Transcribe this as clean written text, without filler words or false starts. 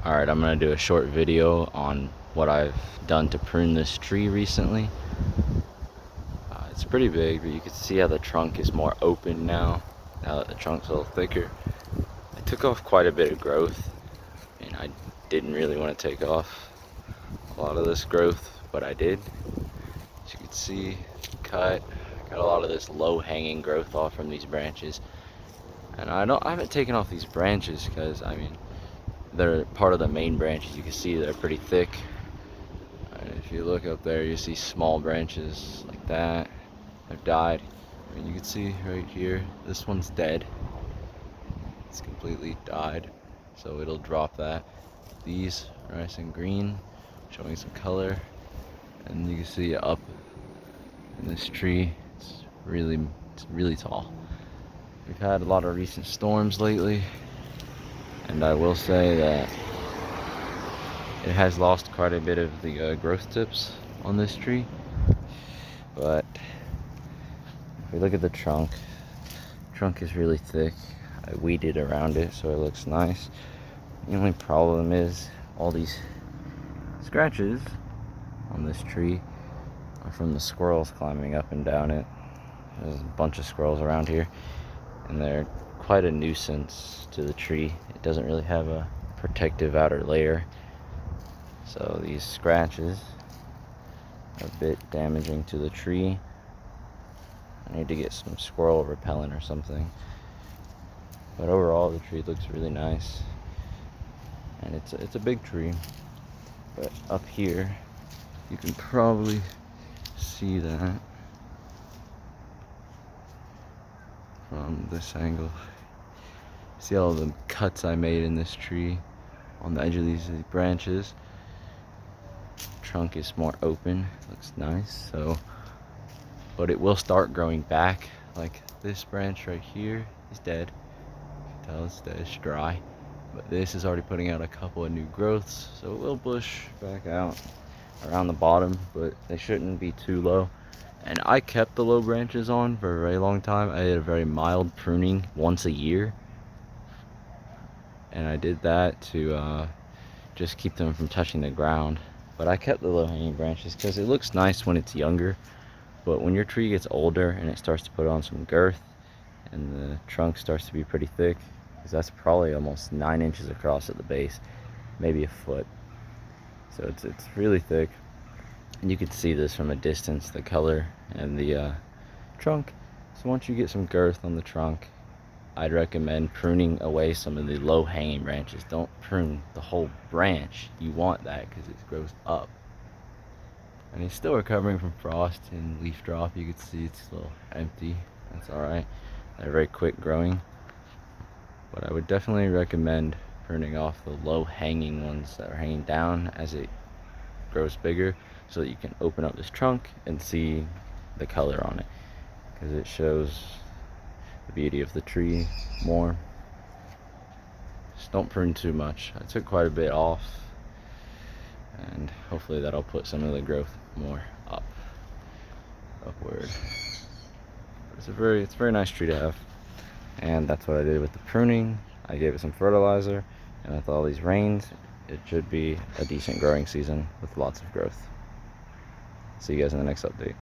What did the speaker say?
Alright, I'm gonna do a short video on what I've done to prune this tree recently. It's pretty big, but you can see how the trunk is more open now that the trunk's a little thicker. I took off quite a bit of growth, and I didn't really want to take off a lot of this growth, but I did. As you can see, got a lot of this low-hanging growth off from these branches. And I haven't taken off these branches because, I mean, they're part of the main branches. You can see they're pretty thick. And if you look up there, you see small branches like that have died. I mean, you can see right here, this one's dead. It's completely died, so it'll drop that. These are nice and green, showing some color. And you can see up in this tree, it's really tall. We've had a lot of recent storms lately, and I will say that it has lost quite a bit of the growth tips on this tree. But if we look at the trunk is really thick. I weeded around it so it looks nice. The only problem is all these scratches on this tree are from the squirrels climbing up and down it. There's a bunch of squirrels around here, and they're quite a nuisance to the tree. It doesn't really have a protective outer layer, so these scratches are a bit damaging to the tree. I need to get some squirrel repellent or something, but overall the tree looks really nice, and it's a big tree. But up here you can probably see that from this angle. See all the cuts I made in this tree on the edge of these branches. Trunk is more open, looks nice. So, but it will start growing back. Like this branch right here is dead. You can tell it's dead, it's dry. But this is already putting out a couple of new growths, so it will bush back out around the bottom, but they shouldn't be too low. And I kept the low branches on for a very long time. I did a very mild pruning once a year, and I did that to just keep them from touching the ground. But I kept the low hanging branches because it looks nice when it's younger, but when your tree gets older and it starts to put on some girth and the trunk starts to be pretty thick, because that's probably almost 9 inches across at the base, maybe a foot, so it's really thick. And you can see this from a distance, the color and the trunk. So once you get some girth on the trunk, I'd recommend pruning away some of the low-hanging branches. Don't prune the whole branch. You want that because it grows up. And it's still recovering from frost and leaf drop. You can see it's a little empty. That's alright. They're very quick growing. But I would definitely recommend pruning off the low-hanging ones that are hanging down as it grows bigger, so that you can open up this trunk and see the color on it, because it shows the beauty of the tree more. Just don't prune too much. I took quite a bit off, and hopefully that'll put some of the growth more upward. But it's a very nice tree to have, and that's what I did with the pruning. I gave it some fertilizer, and with all these rains, it should be a decent growing season with lots of growth. See you guys in the next update.